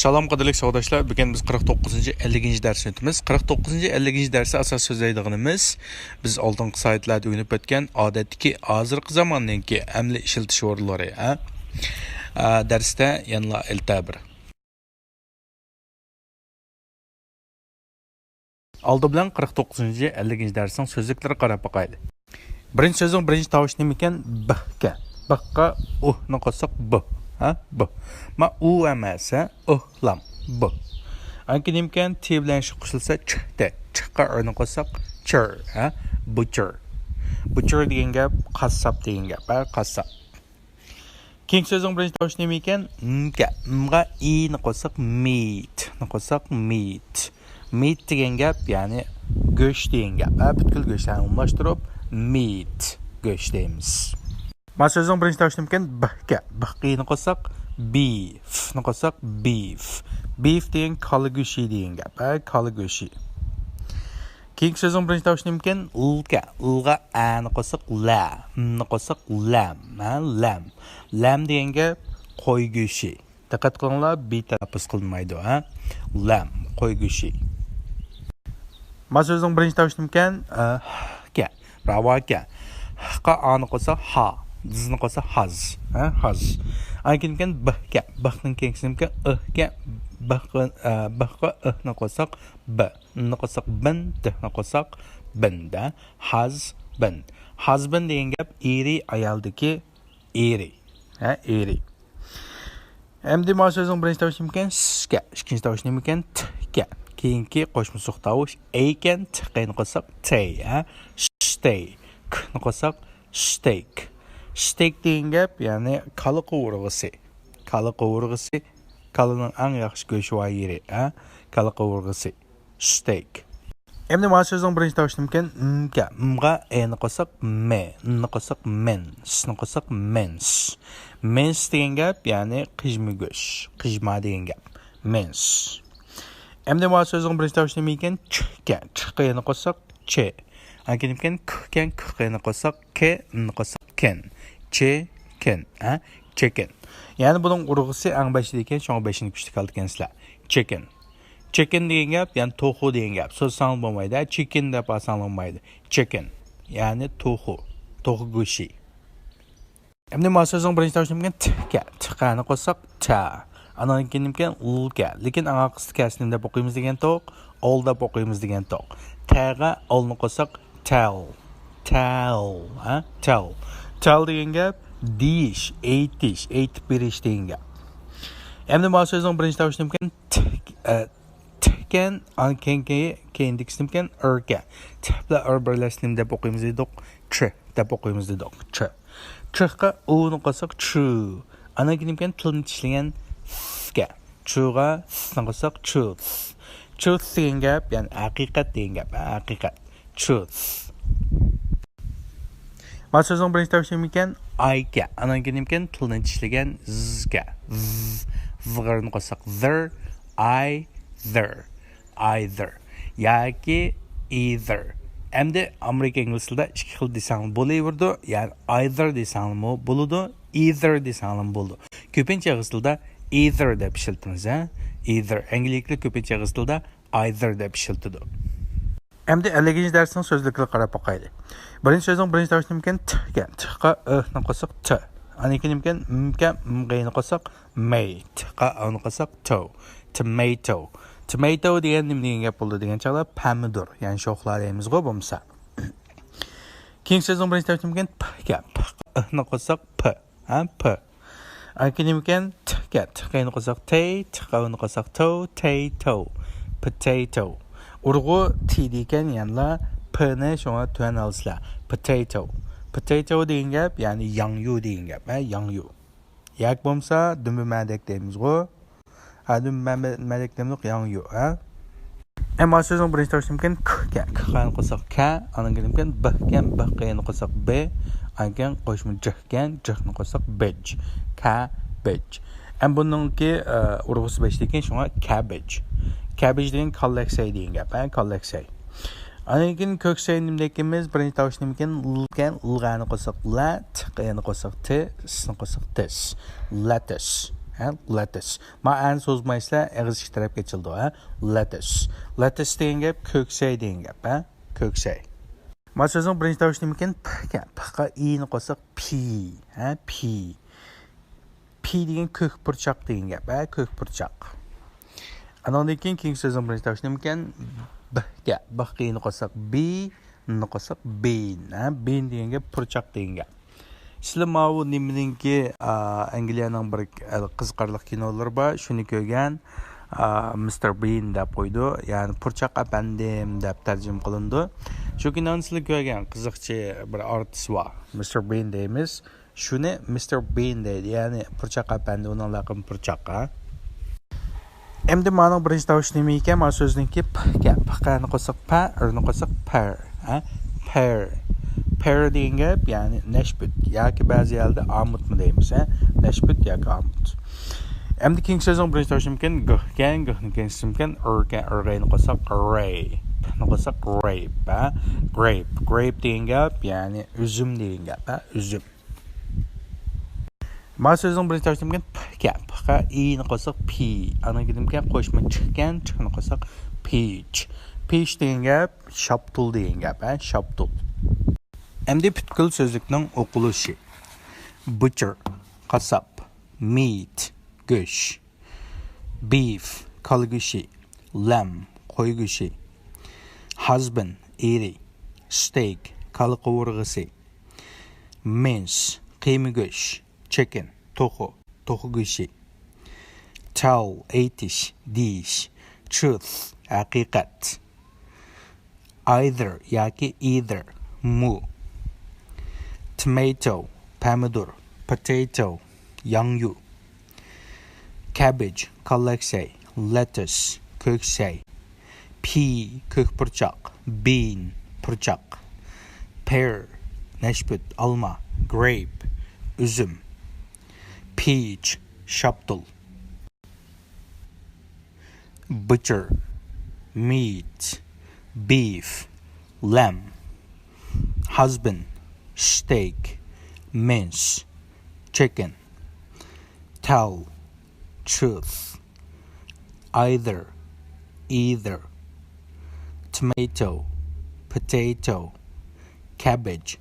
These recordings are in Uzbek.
Salam qadirlik savdoshlar. Bugun biz 49-50 darsni o'tamiz. 49-50 darsi asos so'zlaydiganimiz biz oldingi saytlarda o'rganib o'tgan odatdagi hozirgi zamonningki amaliy ishiltish o'rinlari, darsda yana iltabir. Oldi bilan 49-50 darsning so'zliklari qarab boqaylik. Birinchi so'zning birinchi tovushi nima ekan? B'ga. B'ga ni qo'shsak b. B. Ma u emasa uhlam b. Anki nimkan t bilan shu qo'shilsa ch-da. Ch-qa ni qo'shsak chur, butcher. Butcher degan gap qassob degan gap, qassob. Keyingi so'zning birinchi tovushi nima ekan? M'ga. M'ga i ni qo'shsak meat. Ni qo'shsak meat. Meat degan gap, ya'ni go'sht degan gap. Butkul go'shtni umumlashtirib meat go'sht deymiz. Ma so'zning birinchi tovushi nima ekan? B'ga. B'ga ni qo'shsak beef. Ni qo'shsak beef. Beef degan qo'li go'shti degan gap, qo'li go'shti. Keyingi so'zning birinchi tovushi nima ekan? L'ga. L'ga a ni qo'shsak la. Ni qo'shsak lam. Lam. Lam degan gap qo'y go'shti. Diqqat qilinglar, b talaffuz qilinmaydi, Lam, qo'y go'shti. Ma so'zning birinchi tovushi nima ekan? Ga. Bravo ga. Qa a ni qo'shsak ha. Dizni qo'shsak haz. Haz. Aykin kan b'ga. B'ning keyingisi nima ekan? Ga. B'ga ni qo'shsak b. Ni qo'shsak bin, d ni qo'shsak binda. Husband. Husband degan gap eri ayaldagi eri. Eri. Endi ma so'zning birinchi tovushi nima ekan? S'ga. Ikkinchi tovushi nima ekan? T'ga. Keyingi qo'shma suq tovush ekan, t'ga ni qo'shsak tay, steak. Ni qo'shsak steak. Steak degan gap, ya'ni qo'li qovurg'isi. Qo'li qovurg'isi, qo'lining eng yaxshi go'shti va yeri, qo'li qovurg'isi. Steak. Endi ma so'zning birinchi tovushi nima ekan? M'ga. M'ga ni qo'shsak me. Ni qo'shsak men. Ni qo'shsak mens. Mens degan gap, ya'ni qijma go'sht. Qijma degan gap. Mens. Endi ma so'zning birinchi tovushi nima ekan? Ch'ga. Ch'ga ni qo'shsak che. Anki nima ekan? K'ga. K'ga ni qo'shsak ke. Ni qo'shsak ken. Chicken, chicken. Yani bunun urg'isi ang beshida ekan, shunga beshini kuchli qilgan sizlar. Chicken. Chicken degan gap, yani to'xu degan gap. So'z sanal bo'lmaydi, chicken deb asanlanmaydi. Chicken. Yani to'xu. To'xu go'shti. Endi ma so'zning birinchi tovushi nima ekan? T'ga. T'ga ni qo'shsak ta. Anan keyin nima ekan? L'ga. Lekin anga qisqa kasni deb o'qiymiz degan to'q, ol deb o'qiymiz degan to'q. Ta'ga olni qo'shsak tell. Tell, tell. Tell degan gap dish, aytish, aytib berish degan gap. Endi ma so'zning birinchi tovushi nima ekan? Tgan, keyindikisi nima ekan? Erga. T bilan er birlashtirib deb o'qiymiz dedik. Ch deb o'qiymiz dedik. Ch. Ch'ga u ni qo'shsak chu. Ana nima ekan? Tilni tishlagan ga. Chuga ni qo'shsak truth. Truth degan gap, ya'ni haqiqat degan gap, haqiqat. Truth. Ma so'zning birinchi tovushi nima ekan? Ayga. Anan keyin nima ekan? Tilni tishlagan zga. Zg'irni qo'shsak there, either. Yoki either. Endi Amerika ingliz tilida ikki xil desang bo'laverdi. Ya'ni either desang bo'ladi, either desang bo'ladi. Ko'pincha ingliz tilida either deb ishlatamiz, Either. Inglizda ko'pincha ingliz tilida either deb ishlatadi. Endi 50 darsning so'zliklariga qarab boqaylik. Birinchi so'zning birinchi tovushi nima ekan? T'ga. T'ga ni qo'shsak t. Aniki nima ekan? M'ga ni qo'shsak may. T'ga ni qo'shsak to. Tomato. Tomato degan nima degan gap bo'ldi degan chog'da pomidor, ya'ni shoxlar deymiz-ku bo'lmasa. Keyingi so'zning birinchi tovushi nima ekan? P'ga. Ni qo'shsak p. P. Aniki nima ekan? T'ga. T'ga ni qo'shsak tay. T'ga ni qo'shsak to. Potato. Urg'u t degan yanla p-ni shunga tuan olsizlar. Potato. Potato degan gap, ya'ni yangyu degan gap, yangyu. Yak bo'lsa, dumbi madek deymiz-ku. Dumbi madek deymiz, yangyu, Ammo so'zning birinchi tovushi nima ekan? K-ga. K-ga ni qo'shsak ka, anan keyin nima ekan? B-ga. B-ga ni qo'shsak b, anan qo'shma j-ga, j-ni qo'shsak bej. Cabbage. Buningki urg'usi beshda ekan, shunga cabbage. Cabbage degan kollaksay degan gap, kollaksay. Anan keyin ko'ksay nima deymiz? Birinchi tovush nima ekan? L'ga ni qo'shsak la, t'ga ni qo'shsak t, s ni qo'shsak tis. Lettuce. Lettuce. Ma an sozmaysizlar, og'iz ikki tarafga ochildi. Lettuce. Lettuce degan gap ko'ksay degan gap. Ko'ksay. Ma so'zning birinchi tovushi nima ekan? P ekan. P'ga i'ni qo'shsak P. P. P degan ko'k burchaq degan gap. Ko'k burchaq. Andan keyin keyingi so'zning birinchi tovushi nima ekan? B ga. B'ga i'ni qo'shsak B, ni qo'shsak bean. Bean degan gap burchaq degan gap. Sizlar mana bu nimaninki Angliyaning bir qiziqarli kinolari bor, shuni ko'rgan. Mr. Bean deb qo'ydi, ya'ni purchaq apandim deb tarjima qilindi. Shu kinoni sizlar ko'rgan, qiziqchi bir artist bor. Mr. Bean deymiz. Shuni Mr. Bean deydi, ya'ni purchaq apandi, uning laqabi purchaq. Endi ma'no birinchi tovushi nima ekan? Mana so'zningki p-ni qo'shsak pa, r-ni qo'shsak per. Per. Per degan gap, ya'ni nashbut yoki ba'zi yerda amutmi deymiz, nashbut yoki amut. Endi keyingi so'zning birinchi tovushi nima ekan? G ekan, g-ni keyingisi nima ekan? R-ni qo'shsak rape. Ni qo'shsak rape, grape. Grape degan gap, ya'ni uzum degan gap, uzum. Mana so'zning birinchi tovushi nima ekan? P ekan. P-ga i-ni qo'shsak p. Ana nima ekan? Qo'shma ch ekan, ch-ni qo'shsak peach. Peach degan gap shaptul degan gap, shaptul. Endi butkul so'zlikning o'qilishi. Butcher, qassob. Meat, go'sht. Beef, kol go'shti. Lamb, qo'y go'shti. Husband, eri. Steak, kol qovurg'isi. Mince, qiyma go'sht. Chicken, to'qi go'shti. Tell, aytish, deyish. Truth, haqiqat. Either yoki either, mu. Tomato, pomidor. Potato, yangyu. Cabbage, ko'laksay. Lettuce, ko'ksay. Pea, ko'k burchaq. Bean, burchaq. Pear, nashbut, olma. Grape, uzum. Peach, shaptul. Butcher, meat. Beef, lamb. Husband, steak. Mince, chicken. Tell, truth. Either, tomato, potato, cabbage,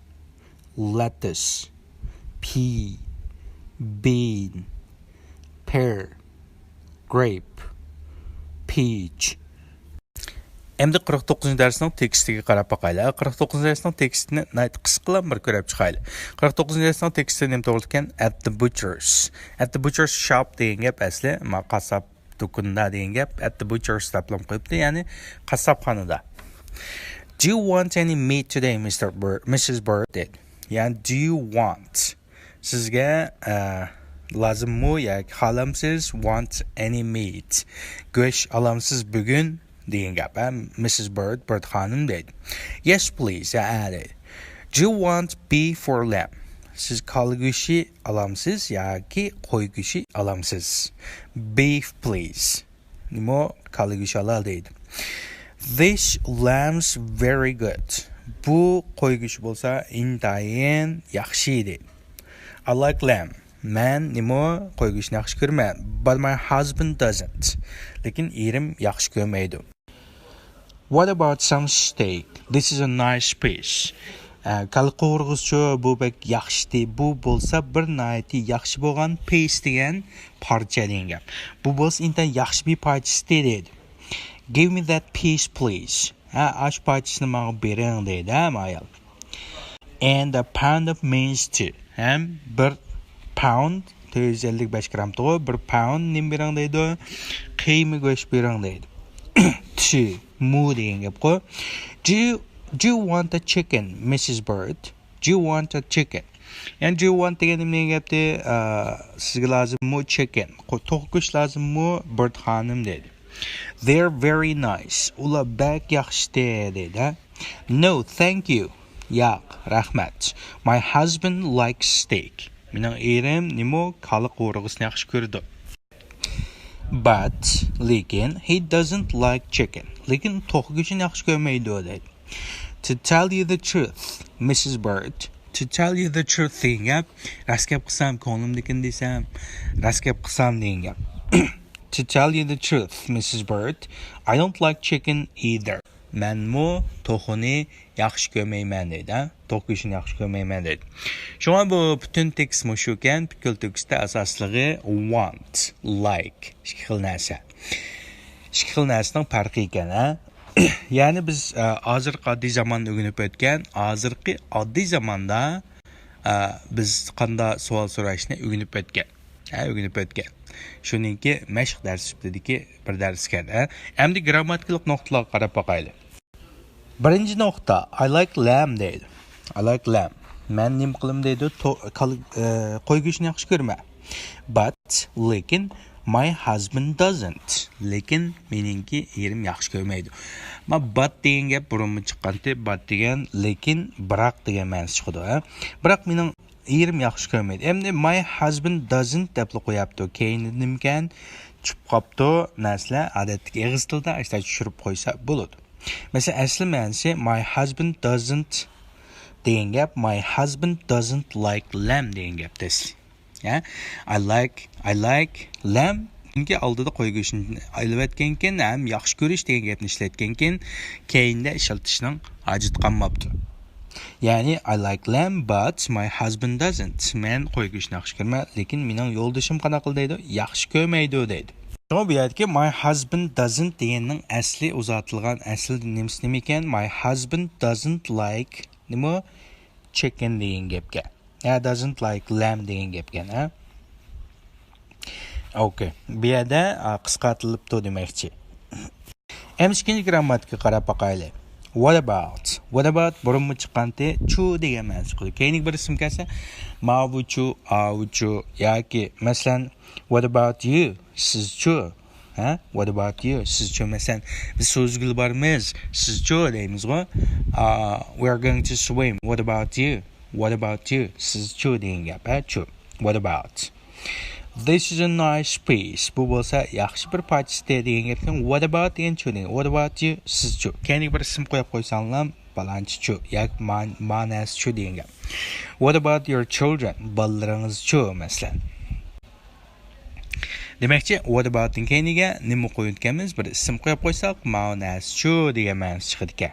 lettuce, pea, bean, pear, grape, peach. Endi 49 darsning tekstiga qarab boqaylik. 49 darsning tekstini qisqa bir ko'rib chiqaylik. 49 darsning teksti nima to'g'ri ekan? At the butcher's. At the butcher's shop degan gap asli qassob do'konda degan gap. At the butcher's deb qo'yibdi, ya'ni qassobxonada. Do you want any meat today, Mrs. Bird? Ya'ni do you want? Sizga lazımmı yoki xohlamsiz? Want any meat? Go'sht olamsiz bugun? degan gap. Mrs. Bird xonim deydi. Yes, please, deydi. Do you want beef or lamb? Siz kol go'shti olamsiz yoki qo'y go'shti olamsiz? Beef, please. Nima kol go'shti olal deydi. This lamb's very good. Bu qo'y go'shti bo'lsa intayin yaxshi deydi. I like lamb. Men nima qo'y go'shtini yaxshi ko'raman, but my husband doesn't. Lekin erim yaxshi ko'rmaydi. What about some steak? This is a nice piece. Kal qovurg'isi bu bek yaxshi. Bu bo'lsa bir nayti yaxshi bo'lgan piece degan parcha degan gap. Bu bo'lsa intan yaxshi bir parchasi deydi. Give me that piece, please. Ash parchasini menga bering deydi, ayol. And a pound of mince too. Bir pound 255 gram to'g'ri, bir pound nim bering deydi. Qiyma go'sht bering deydi. Two. Mu degan gap qo'y. Do you want a chicken, Mrs. Bird? Do you want a chicken? Yani do you want degan nima gapdi? Sizga lazımmı chicken? To'q go'sht lazımmı Bird xonim dedi. They're very nice. Ular bak yaxshi dedi. No, thank you. Yo'q, rahmat. My husband likes steak. Mening erim nima qali qovurg'isini yaxshi ko'rdi. But, lekin, he doesn't like chicken. Lekin to'q go'shtini yaxshi ko'rmaydi deydi. To tell you the truth, Mrs. Bird, to tell you the truth degan gap. Rost gap qilsam, ko'nglimnikin desam, rost gap qilsam degan gap. To tell you the truth, Mrs. Bird, I don't like chicken either. Menmu toxuni yaxshi ko'rmayman deydi. To'q go'shtini yaxshi ko'rmayman deydi. Shunga bu butun tekst mushu ekan, fikr tekstda asosligi want, like, ikki xil narsa. Ikki xil narsaning farqi ekan, ha. Ya'ni biz hozirgi oddiy zamonni o'rganib o'tgan, hozirgi oddiy zamonda biz qanday savol so'rashni o'rganib o'tgan. O'rganib o'tgan. Shuningki mashq darsdagi bir dars ekan. Endi grammatikalik nuqtalarga qarab boqaylik. Birinchi nuqta I like lamb deydi. I like lamb. Men nim qilim deydi, qo'y go'shtini yaxshi ko'raman. But lekin my husband doesn't. Lekin meningki erim yaxshi ko'rmaydi. Ma but degan gap burunmi chiqqanti, but degan lekin biroq degan ma'nosi chiqadi, ha. Biroq mening erim yaxshi ko'rmaydi. Endi my husband doesn't deb qo'yapti. Keyin nimkan chiqib qopti, narsalar odatdagi ingliz tilida ashta tushirib qo'ysa bo'ladi. Mesela asli ma'nosi my husband doesn't degan gap, my husband doesn't like lamb degan gap desli. Ya, I like lamb. Chunki oldida qo'y go'shtini aylayotganken ham yaxshi ko'rish degan gapni ishlatganken, keyinda ishlatishning hojati qolmabdi. Ya'ni I like lamb but my husband doesn't. Men qo'y go'shtini yaxshi ko'raman, lekin mening yo'ldoshim qanaqa qil deydi? Yaxshi ko'rmaydi deydi. Şuna bu yerki my husband doesn't deganning asli uzatilgan asli nimasi nima ekan? My husband doesn't like nima chicken degan gapga. Ya doesn't like lamb degan gapga, ha? Okay. Bu yerda qisqartirilibdi demoqchi. Endi ikkinchi grammatikaga qarab boqaylik. What about burunmi chiqqanti chu degan ma'nosi chiqadi. Keyingi bir ism kelsa mavuchu, avuchu yoki masalan what about you? Sizchu, ha? What about you? Sizchu masalan biz so'zgil bormiz, sizchu deymiz-ku. We are going to swim. What about you? What about you? Sizchu degan gap, ha? Chu. What about? This is a nice piece. Bu bo'lsa yaxshi bir parchasi degan gapdan what about degan chu degan. What about you? Sizchu. Keyin bir ism qo'yib qo'ysanglar balanchi chu yoki ma'nosi chu degan gap. What about your children? Bolalaringiz chu masalan. Demakchi what about ning keyiniga nima qo'yayotganmiz? Bir ism qo'yib qo'ysak ma'nosi chu degan ma'nosi chiqadi ekan.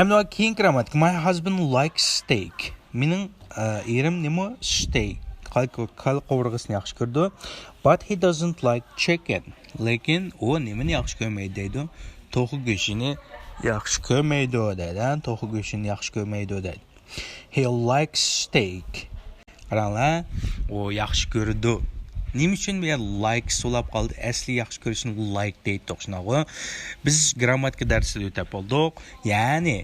Endi keyin grammatik. My husband likes steak. Mening erim nima steak. Qal qovurg'isini yaxshi ko'rdi. But he doesn't like chicken. Lekin u nimani yaxshi ko'rmaydi deydi? To'q go'shtini yaxshi ko'rmaydi deydi. To'q go'shtini yaxshi ko'rmaydi deydi. He likes steak. Qaranglar, u yaxshi ko'rdi. Nima uchun bu like so'lab qoldi? Asli yaxshi ko'rishni like deydi to'qshinago. Biz grammatika darsida o'tab oldik. Ya'ni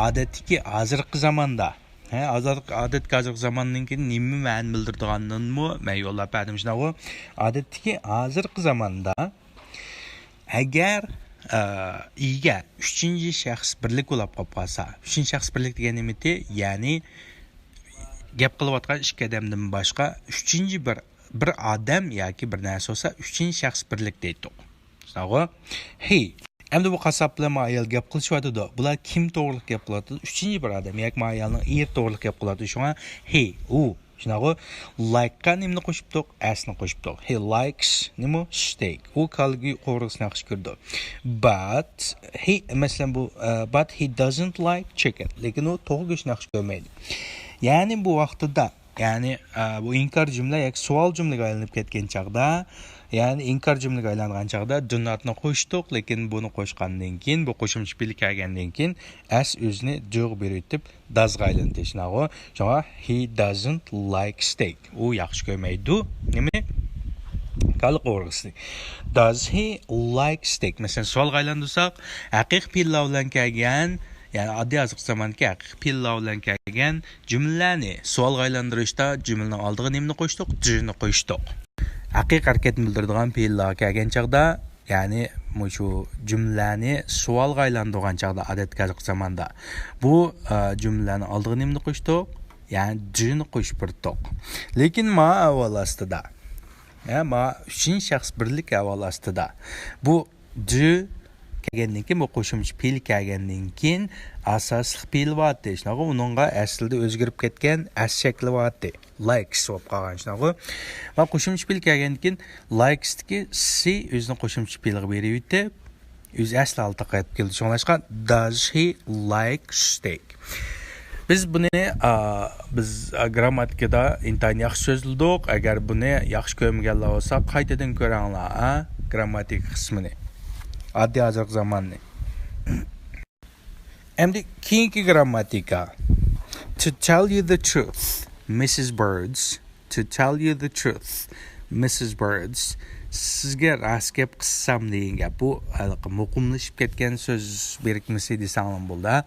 odatdagi hozirgi zamonda odatdagi hozirgi zamonninki nima ma'ni bildirganini men yo'llab berdim shunaqo. Odatdagi hozirgi zamonda agar ega 3-chi shaxs birlik bo'lib qolsa, 3-chi shaxs birlik degan nimati, ya'ni gap qilayotgan ikki odamdan boshqa 3-chi bir odam yoki bir narsa bo'lsa 3-chi shaxs birlik deydi. Shunaqo. He endi bu qassob bilan ayol gap qilishyapti. Bular kim to'g'ri gap qiladi? 3-chi bir odam yoki ayolning er to'g'ri gap qiladi. Shunga he, u shunaqa like qa nimani qo'shibdik? Asni qo'shibdik. He likes nima? Steak. U qalgi qo'rg'isini yaxshi ko'rdi. But he masalan bu but he doesn't like chicken. Lekin u to'g'ri go'shtni yaxshi ko'rmaydi. Ya'ni bu vaqtida, ya'ni bu inkor jumla yoki savol jumlaga aylanib ketgan chaqda, ya'ni inkor jumlaga aylangan chaqda dunatni qo'shdik, lekin buni qo'shgandan keyin, bu qo'shimcha belgi kelgandan keyin as o'zini jo'q berib dazga aylandi. Shunaqo. Shunga he doesn't like steak. U yaxshi ko'rmaydi. Nima? Qal qo'rg'isi. Does he like steak? Masalan, savolga aylantirsak, haqiqiy pilla bilan kelgan, ya'ni oddiy hozirgi zamonki haqiqiy pilla bilan kelgan jumlalarni savolga aylantirishda jumlaning oldiga nimani qo'shdik? Jni qo'shdik. Haqiqiy harakatni bildiradigan fe'llar kelgan chaqda, ya'ni shu jumlani savolga aylantirgan chaqda odatga hozirgi zamonda bu jumlani oldiga nimani qo'shdik? Ya'ni jni qo'shib birdik. Lekin ma avval ostida, ma 3-chi shaxs birlik avval ostida bu j kelgandan keyin bu qo'shimcha fe'l kelgandan keyin asosli fe'l bo'lyapti. Shunaqa uningga aslida o'zgarib ketgan as shakli bo'lyapti. Likes bo'lib qolgan shunaqa. Va qo'shimcha fe'l kelgandan keyin likes'dagi C o'zini qo'shimcha fe'lga beryapti. O'z asli holda qaytib keldi. Shuningdek, does he like steak? Biz buni biz grammatikada intayin yaxshi so'zladik. Agar buni yaxshi ko'rmaganlar bo'lsa, qaytadan ko'ringlar, grammatik qismini. Adli hozirgi zamonni. Endi keyingi grammatika. To tell you the truth, Mrs. Birds. To tell you the truth, Mrs. Birds. Sizga rost gap qilsam degan gap. Bu muqimlashib ketgan so'z birikmasi desam bo'ldi.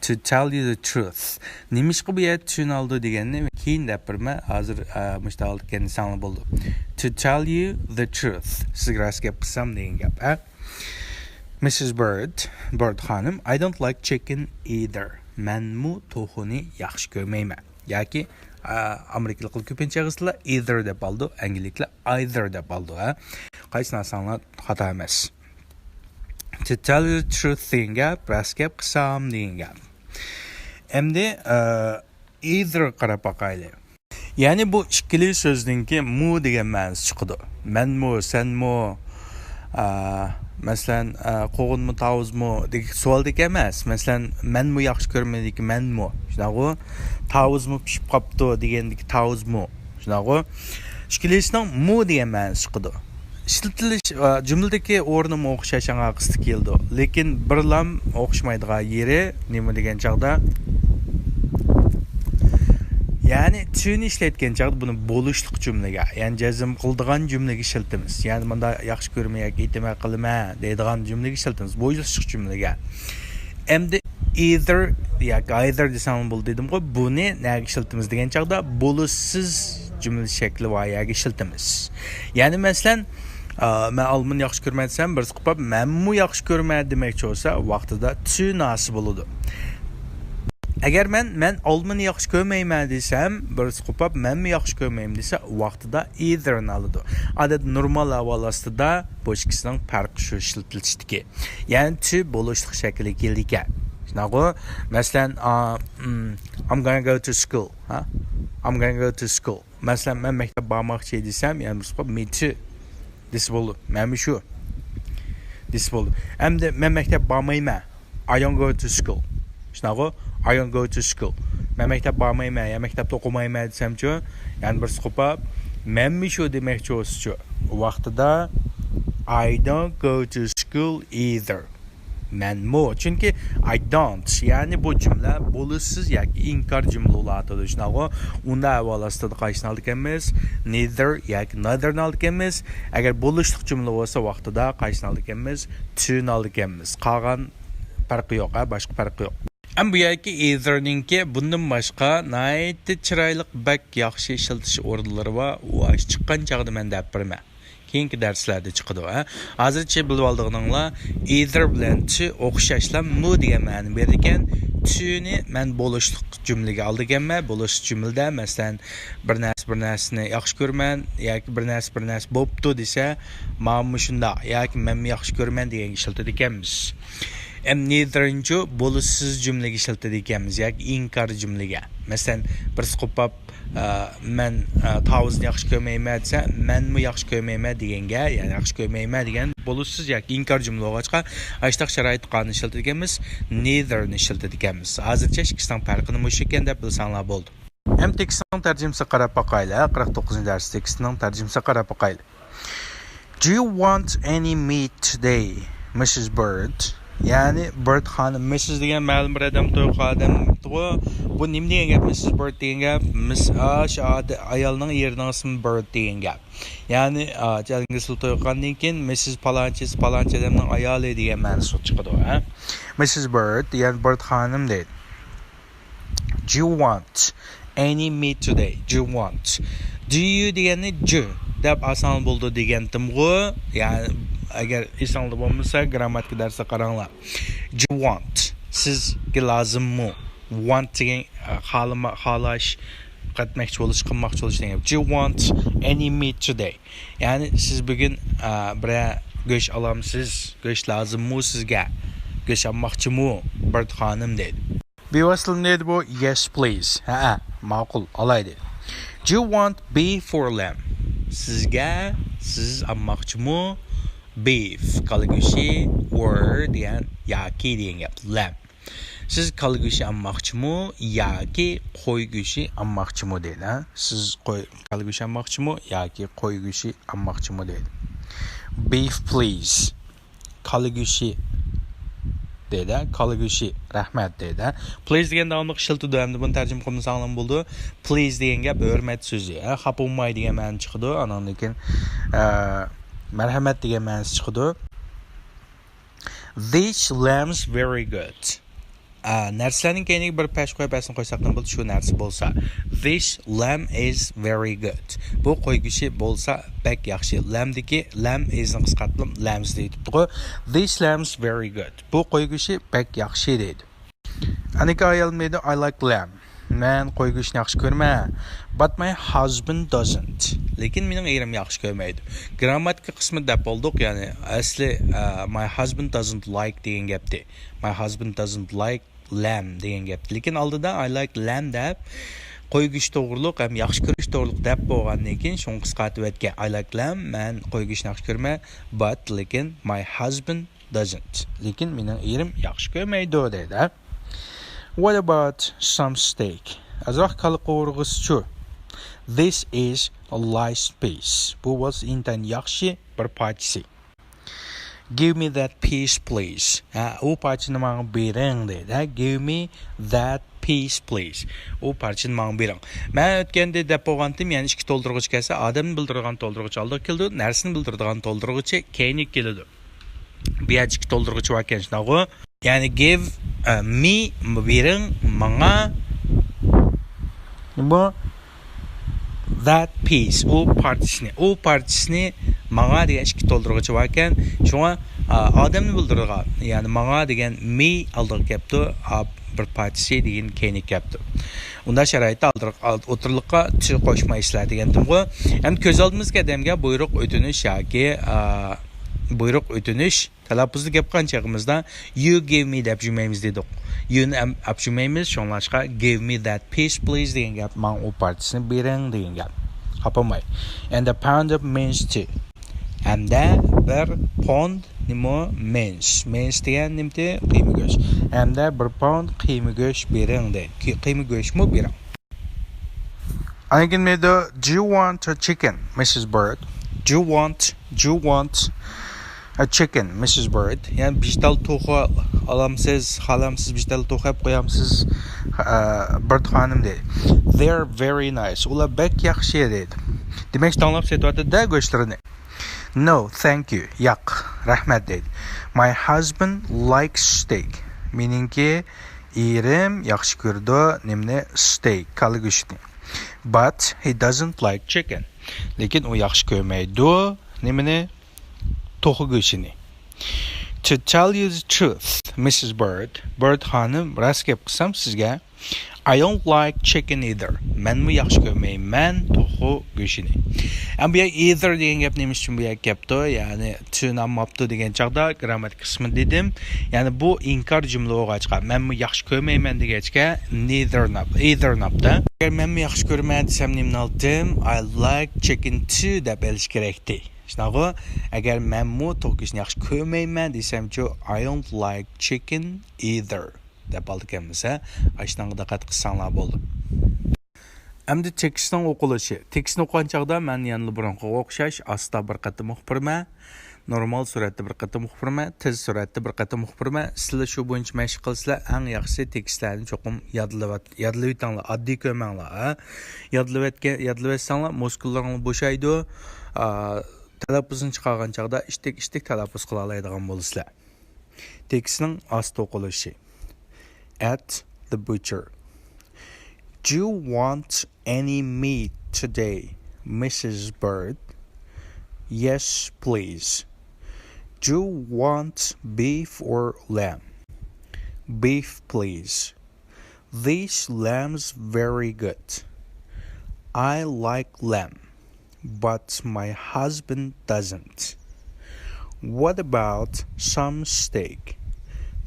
To tell you the truth. Nimishqa bu yer tushunaldi deganni keyin gapirma, hozir mushtaqil desam bo'ldi. To tell you the truth. Sizga rost gap qilsam degan gap. Mrs. Bird xonim, I don't like chicken either. Men mu to'xuni yaxshi ko'rmayman. Yoki amerikaliklar ko'pincha qilsalar either deb oldi, angliyaliklar either deb oldi. Qaysi narsani xato emas. To tell you the truth degan gap, rost gap qilsam degan gap. Endi either qarab boqaylik. Ya'ni bu ikkili so'zningki mu degan ma'nosi chiqadi. Men mu, sen mu, masalan, qo'g'inmi, tavuzmi degan savol emas. Masalan, men mu yaxshi ko'rmaydi, men mu. Shunaqa, tavuzmi pishib qopti degandagi tavuzmi. Shunaqa, ikkilisining mu degan ma'nosi chiqadi. İşletilish jumladagi o'rnimi o'xshashanga qisdi keldi. Lekin birlam o'xshamaydigan yeri nima degan chaqda? Ya'ni tuni ishlatgan chaqda buni bo'lishliq jumlaga, ya'ni jazm qildigan jumlaga ishlatamiz. Ya'ni bunda yaxshi ko'rmay yoki aytma qilma deydigan jumlaga ishlatamiz. Bo'lishliq jumlaga. Endi either yoki either desam bo'ldi dedim-ku, buni nega ishlatamiz degan chaqda bo'lishsiz jumla shakli va yoki ishlatamiz. Ya'ni masalan, men olmani yaxshi ko'rmadsam, bir qilib menmu yaxshi ko'rmayman demoqchi bo'lsa, vaqtida tu nasib bo'ladi. Agar men olmani yaxshi ko'rmayman desam, bir qilib menmi yaxshi ko'rmayman desa, vaqtida either oladi. Odat normal ahvol ostida bu ikkisining farqi shu ishlatilishdiki. Ya'ni tu bo'lishliq shakli keldi. Shunaqa, masalan, I'm going to go to school, I'm going to go to school. Masalan, men maktab bormoqchi desam, ya'ni bir qilib me too This bo'ldi. Menmi shu. This bo'ldi. Endi men maktab bormayman. I don't go to school. Shunaqa, I don't go to school. Men maktab bormayman, ya maktabda o'qimayman desam-chi, ya'ni bir qilib menmi shu demoqchi bo'lsa-chi, vaqtida I don't go to school either. Men mu, chunki I don't, ya'ni bu jumla bo'lishsiz yoki inkor jumla bo'ladi. Shunaqa, unda avvalostida qaysini oldik emas, neither yoki neither oldik emas. Agar bo'lishliq jumla bo'lsa, vaqtida qaysini oldik emas, to oldik emas. Qolgan farqi yo'q, boshqa farqi yo'q. Am bu yoki either'ninki bundan boshqa nihoyatda chiroyli bak yaxshi ishlatish o'rinlari va u chiqqan chaqda men deb beraman. Keyingi darslarda chiqadi. Hozircha bilib oldiganinglar either bilan to o'xshashlar mu degan ma'no berar ekan. To-ni men bo'lishliq jumlaga oldiganman. Bo'lish jumlada masalan bir narsani yaxshi ko'rman yoki bir narsa bo'pti desa, men shunda yoki men yaxshi ko'rman degan ishlatar ekanmiz. Neither'inchi bo'lishsiz jumlaga ishlatar ekanmiz yoki inkor jumlaga. Masalan, bir qilib men tavuzni yaxshi ko'rmayman desa, menmi yaxshi ko'rmayman deganga, ya'ni yaxshi ko'rmayman degan bo'lishsiz yoki inkor jumla bo'lg'achqa, ashtaq sharoit qonun ishlatar ekanmiz, neither'ni ishlatar ekanmiz. Hozircha ikkisining farqini mush ekan deb bilsanglar bo'ldi. Ham tekstning tarjimasiga qarab boqaylik. 49-dars tekstining tarjimasiga qarab boqaylik. Do you want any meat today, Mrs. Bird? Ya'ni Bird xonim, Mrs. degan ma'lum bir odam to'yqadim. Bu nima degan gap? Mrs. Bird degan gap, ayolning erining ismi Bird degan gap. Ya'ni jalingizli to'yqandan keyin Mrs. Palonchi odamning ayoli degan ma'nosi chiqadi, Mrs. Bird, ya'ni Bird xonim deydi. Do you want any meat today? Do you want? Do you deganni do deb oson bo'ldi degandim-ku. Ya'ni agar esingizda bo'lmasa, grammatika darsiga qaranglar. Do you want? Sizga lozimmi? Want degan xolash, qatmoqchi bo'lish, qilmoqchi bo'lish degan. Do you want any meat today? Ya'ni siz bugun bir go'sht olamsiz, go'sht lozimmi sizga, go'sht olmoqchimi bir xonim dedi. Bevosita nima dedi bu? Yes please. Ha, ma'qul, olay dedi. Do you want beef or lamb? Sizga, siz olmoqchimi beef qo'y go'shti or degan yoki degan gap lamb. Siz qo'y go'shti olmoqchimi yoki qo'y go'shti olmoqchimi dedi. Siz qo'y go'shti olmoqchimi yoki qo'y go'shti olmoqchimi dedi. Beef please. Qo'y go'shti dedi. Qo'y go'shti rahmat dedi. Please degan davomli shiltidi. Endi buni tarjima qilmasam bo'ldi. Please degan gap hurmat so'zi. Xafa bo'lmay degan ma'no chiqdi. Anan lekin marhamat degan ma'nosi chiqdi. This lamb's very good. Narsalarning keyingi bir pash qo'yib asini qo'ysak nima bo'ldi? Shu narsa bo'lsa. This lamb is very good. Bu qo'y go'shti bo'lsa bak yaxshi. Lamb isni qisqartirib lambs deydi. This lamb's very good. Bu qo'y go'shti bak yaxshi deydi. Anika ayol deydi I like lamb. Men qo'y go'shtini yaxshi ko'raman. But my husband doesn't. Lekin mening erim yaxshi ko'rmaydi. Grammatika qismi deb bo'ldik, ya'ni asli my husband doesn't like degan gapdi. My husband doesn't like lamb degan gap. Lekin oldida I like lamb deb qo'y go'shti to'g'riliq ham yaxshi ko'rish to'g'riliq deb bo'lgandan keyin shuni qisqartib aytgan. I like lamb, men qo'y go'shtini yaxshi ko'raman, but lekin my husband doesn't. Lekin mening erim yaxshi ko'rmaydi dedi. What about some steak? Azroq qaliq qo'rg'ischu. This is a nice piece. Bu was intan yaxshi bir parchasi. Give me that piece please. U parchani menga bering dedi. Give me that piece please. U parchani menga bering. Men o'tganda deb bo'lgandim, ya'ni ikki to'ldirg'ich kelsa, odamni bildiradigan to'ldirg'ich oldiga keldi, narsani bildiradigan to'ldirg'ichi keyinga keladi. Bu yerda ikki to'ldirg'ich bor ekan, shunaqo. Yani give me bering menga bu that piece u partisini menga degan ikki to'ldirg'ichi bor ekan. Shunga odamni bildiradigan, ya'ni menga degan me oldiga kelibdi, bir partisi degan keyinga kelibdi. Unda sharoitda o'tirliqqa tushib qo'shmaysizlar degandim-ku. Endi ko'z oldimizga adamga buyruq o'tinish yoki buyruq o'tinish talaffuzda gap qanchag'imizda you give me deb jumaymiz dedik. You'ni ap jumaymiz, shunlashqa give me that piece please degan gap, men u partisini bering degan gap. Xapamay. And a pound of mince too. Hamda bir pound nima mince. Mince degan nimti qiyma go'sht. Hamda bir pound qiyma go'sht bering de. Qiyma go'shtmi bering. Again do you want a chicken, Mrs. Bird? Do you want a chicken, Mrs. Bird? Yani bishtal to'g'ri olamsiz, xolamsiz bishtal to'g'ri qo'yamsiz, Bird xonim dedi. They're very nice. Ular bek yaxshi dedi. Demak, tanlab setyapti-da go'shtlarini. No, thank you. Yo'q, rahmat dedi. My husband likes steak. Meningki erim yaxshi ko'rdi nimni steak, qo'y go'shtini. But he doesn't like chicken. Lekin u yaxshi ko'rmaydi nimani? To'g'ri go'shtini. To tell you the truth, Mrs. Bird xonim, rost gap qilsam sizga, I don't like chicken either. Men yaxshi ko'rmayman to'g'ri go'shtini. Bu either degan gap nima uchun bu gapdi? Ya'ni tushunamabdi degan chaqda grammatik qismi dedim. Ya'ni bu inkor jumla o'g'achqa. Men yaxshi ko'rmayman degachga either napda. Agar men yaxshi ko'rmayman desam nimani oldim? I like chicken too deb elish kerakdi. Shunaqo, agar men to'g'ri yaxshi ko'rmayman desam-chi, I don't like chicken either deb olganmiz-a, ashunga diqqat qilsanglar bo'ldi. Endi tekstning o'qilishi. Tekstni o'qigan chaqda men yana burunqiga o'xshash asta bir qatim o'qirman, normal suratda bir qatim o'qirman, tez suratda bir qatim o'qirman. Sizlar shu bo'yicha mashq qilsizlar, eng yaxshisi tekstlarni cho'qim yodlab etinglar, oddiy ko'rmanglar. Yodlab etsanglar, muskullaringiz bo'shaydi. Talaffuzini chiqargan chaqda ishtik talaffuz qila oladigan bo'lasizlar. Tekstning asta o'qilishi. At the butcher. Do you want any meat today, Mrs. Bird? Yes, please. Do you want beef or lamb? Beef, please. This lamb's very good. I like lamb, but my husband doesn't. What about some steak?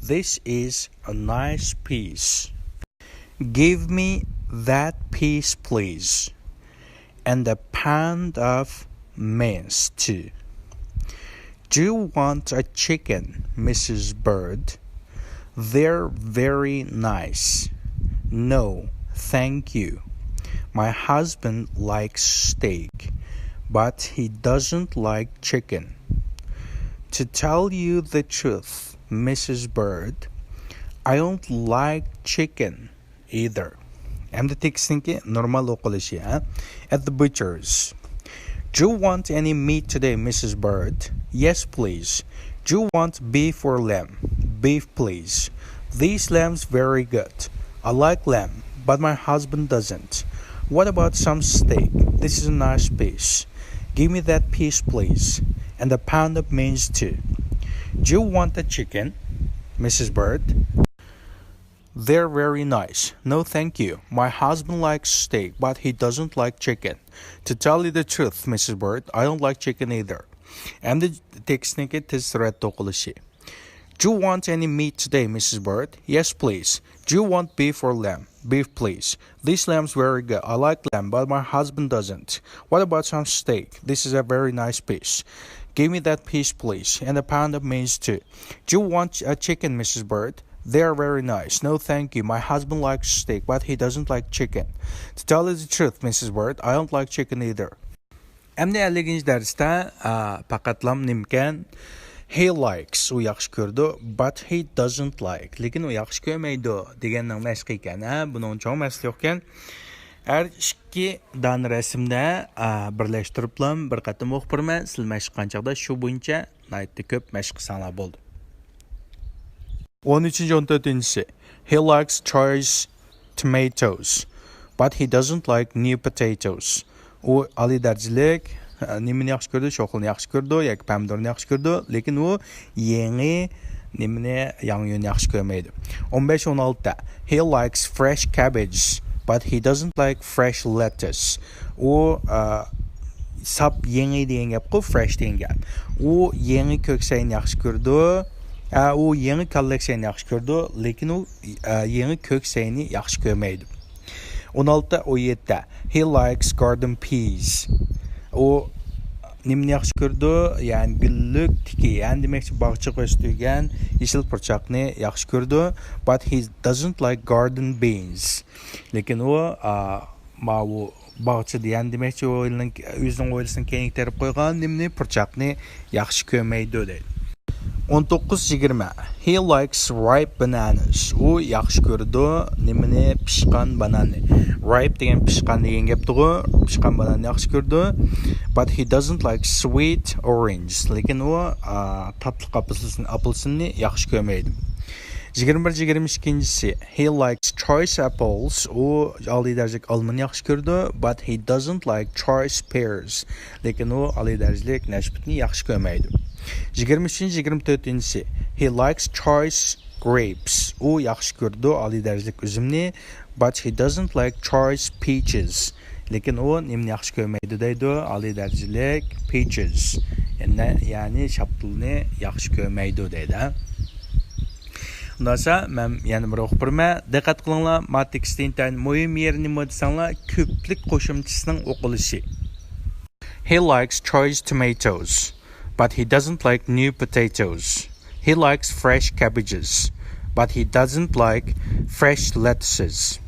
This is a nice piece. Give me that piece, please. And a pound of mince, too. Do you want a chicken, Mrs. Bird? They're very nice. No, thank you. My husband likes steak, but he doesn't like chicken. To tell you the truth, Mrs. Bird, I don't like chicken either. And the text normal o'qilishi, at the butcher's. Do you want any meat today, Mrs. Bird? Yes, please. Do you want beef or lamb? Beef, please. These lambs very good. I like lamb, but my husband doesn't. What about some steak? This is a nice piece. Give me that piece, please. And a pound of mince too. Do you want a chicken, Mrs. Bird? They're very nice. No, thank you. My husband likes steak, but he doesn't like chicken. To tell you the truth, Mrs. Bird, I don't like chicken either. And the text is red toqilishi. Do you want any meat today, Mrs. Bird? Yes, please. Do you want beef or lamb? Beef, please. This lamb's very good. I like lamb, but my husband doesn't. What about some steak? This is a very nice piece. Give me that piece, please, and a pound of mince too. Do you want a chicken, Mrs. Bird? They are very nice. No, thank you. My husband likes steak, but he doesn't like chicken. To tell you the truth, Mrs. Bird, I don't like chicken either. Әмді әлігінші дәрісті пақатлам немкен he likes, u yaxshi ko'rdi, but he doesn't like. Lekin u yaxshi ko'rmaydi deganning mashqi ekan. Buning cho'ng mashqi yo'q ekan. Har ikki dan rasmda birlashtiriblam bir qatim o'qib birman. Siz mashq qanchaqda shu bo'yicha naytda ko'p mashq qilsanglar bo'ldi. 13-14. He likes choice tomatoes, but he doesn't like new potatoes. U ali darajalik nimani yaxshi ko'rdi, sho'xilni yaxshi ko'rdi, yoki pomidorni yaxshi ko'rdi, lekin u yeng'i nimani yangyoni yaxshi ko'rmaydi. 15-16. He likes fresh cabbage, but he doesn't like fresh lettuce. U sap yeng'i degan gap ku, fresh degan gap. U yeng'i ko'ksayni yaxshi ko'rdi. U yeng'i kollaksiyani yaxshi ko'rdi, lekin u yeng'i ko'ksayni yaxshi ko'rmaydi. 16-17. He likes garden peas. U nimani yaxshi ko'rdi? Ya'ni gulluk tiki, ya'ni demakchi bog'cha o'stirgan yeshil purchoqni yaxshi ko'rdi, but he doesn't like garden beans. Lekin u bu bog'cha degan demakchi o'zining o'ylasini kengaytirib qo'ygan nimani purchoqni yaxshi ko'rmaydi deydi. 19-20. He likes ripe bananas. U yaxshi ko'rdi nimani pishgan bananni. Ripe degan pishgan degan gapdi-ku, pishgan bananni yaxshi ko'rdi, but he doesn't like sweet orange. Lekin u tatlı apelsinni yaxshi ko'rmaydi. 21-22. He likes choice apples. U oliy darajalik olmani yaxshi ko'rdi, but he doesn't like choice pears. Lekin u oliy darajalik nashpitni yaxshi ko'rmaydi. 23-24. He likes choice grapes. U yaxshi ko'rdi oliy darajalik uzumni, but he doesn't like choice peaches. Lekin u nimani yaxshi ko'rmaydi deydi, oliy darajalik peaches. Ya'ni shaptilni yaxshi ko'rmaydi deydi. Undansa men yana bir o'qib birman. Diqqat qilinglar, matekstning muhim yeri nima desanglar, ko'plik qo'shimchasining o'qilishi. He likes choice tomatoes, but he doesn't like new potatoes. He likes fresh cabbages, but he doesn't like fresh lettuces.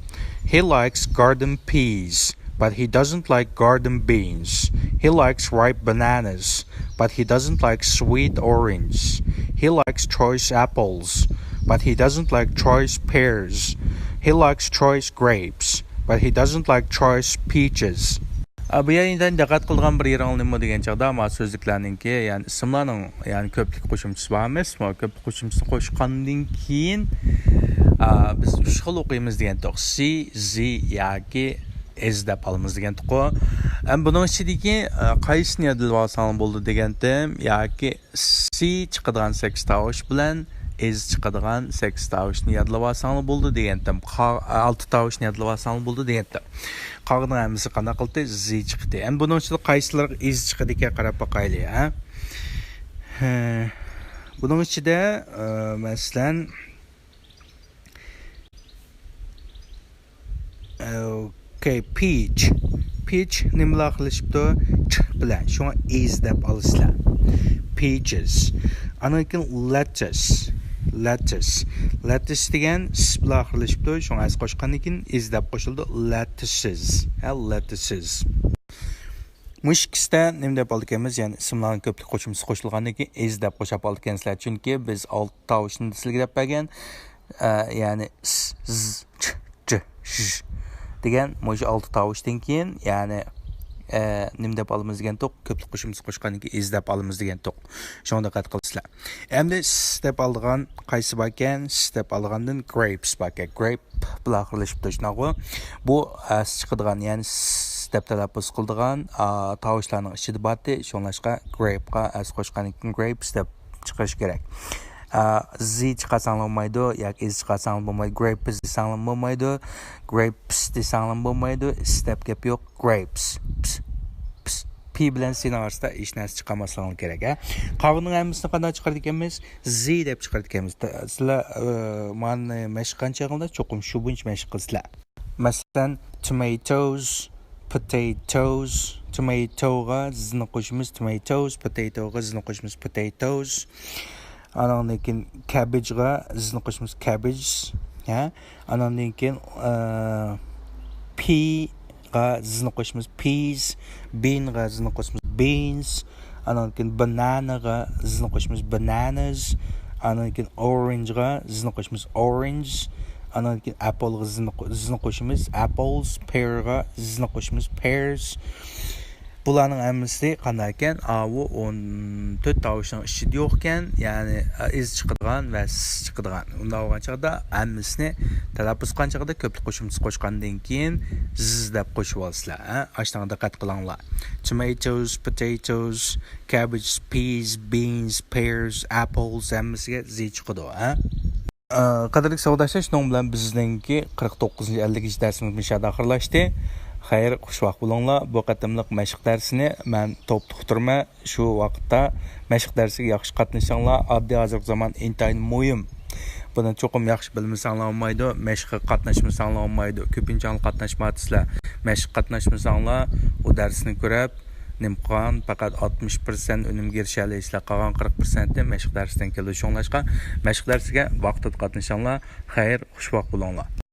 He likes garden peas, but he doesn't like garden beans. He likes ripe bananas, but he doesn't like sweet orange. He likes choice apples, but he doesn't like choice pears. He likes choice grapes, but he doesn't like choice peaches. Bu yerdan diqqat qilgan bir yering nima degan chaqda, ma so'zliklarningki, ya'ni ismlarning, ya'ni ko'plik qo'shimchasi bor emas, ko'plik qo'shimchasini qo'shgandan keyin biz uch xil o'qiymiz degan to'q. C, Z yoki S deb olamiz degan to'q. Buning ichidagi qaysini yodlab olsang bo'ldi degandim, yoki C chiqadigan 8 tovush bilan S chiqadigan 8 tovushni yodlab olsang bo'ldi degandim. 6 tovushni yodlab olsang bo'ldi degandim. Qolgan hammasi qanday qildi? Z chiqdi. Buning ichida qaysilar S chiqdi ekan qarab boqaylik, Bunun içinde mesela peach. Peach nimla qilishibdi ch bilan. Shunga is deb olasizlar. Peaches. Anakin lettuce. Lettuce degan s bilan qilishibdi. Shunga as qo'shgandan keyin is deb qo'shildi. Lettuces. Lettuces. Mush ikkisida nima deb olganmiz, ya'ni ismlarning ko'plik qo'shimchasi qo'shilgandan keyin is deb qo'shib olgansizlar. Chunki biz 6 tovushni sizlarga deb bergan, ya'ni s, z, ch, j, sh degan mush 6 tovushdan keyin, ya'ni nima deb olamiz degan to'q, ko'plik qo'shimchasi qo'shgandan keyin is deb olamiz degan to'q. Shunda diqqat qilsizlar. Endi s deb olgan qaysi bor ekan? S deb olgandan grapes bor ekan. Grape bilan qilishibdi shunaqa. Bu s chiqadigan, ya'ni deb talaffuz qildigan tovushlarning ichida bordi. Shunlashqa grape-ga as qo'shgandan keyin grapes deb chiqish kerak. Z chiqarsang bo'lmaydi, yoki is chiqarsang bo'lmaydi. Grapes desang bo'lmaydi. Grapes desang bo'lmaydi. S deb gap yo'q. Grapes. P bilan C orasida hech narsa chiqarmasliging kerak. Qavunning hammasini qanday chiqardik ekanmiz? Z deb chiqardik ekanmiz. Sizlar mani mashq qancha qildi? Cho'qim shu buncha mashq qilsizlar. Masalan, tomatoes, potatoes, tomatoga zini qo'shimiz tomatoes, potatoga zini qo'shimiz potatoes. Andan keyin cabbage'ga zini qo'shimiz cabbage, andan keyin pea ga zini qo'shimiz peas, bean ga zini qo'shimiz beans, andan keyin banana ga zini qo'shimiz bananas, andan keyin orange ga zini qo'shimiz orange. Andan keyin apple ga zini qo'shimiz apples, pear ga zini qo'shimiz pears. Bularning hammasi qanday ekan? Bu 14 tovushning ichida yo'q ekan, ya'ni is chiqadigan va s chiqadigan. Unda bo'lgan chaqda hammasini talaffuz qilgan chaqda ko'plik qo'shimchasi qo'shgandan keyin z deb qo'shib olsizlar. Ashtaga diqqat qilinglar. Tomatoes, potatoes, cabbage, peas, beans, pears, apples hammasiga z chiqadi. Qadrli savdoshlar, shuning bilan bizningki 49-50 darsimiz mishada oxirlashdi. Xayr, xush vaqt bo'linglar. Bu qatimliq mashq darsini men to'xtirma. Shu vaqtda mashq darsiga yaxshi qatnashinglar. Oddiy hozirgi zaman intayin muhim. Buni cho'qim yaxshi bilmasanglar olmaydi, mashqqa qatnashmasanglar olmaydi. Ko'pincha qatnashmaysizlar. Mashq qatnashmasanglar, u darsni ko'rib nimqon faqat 60% unumga erishalasizlar. Qolgan 40% mashq darsidan keladi. Shunlashqa mashq darsiga vaqtida qatnashinglar. Xayr, xush vaqt bo'linglar.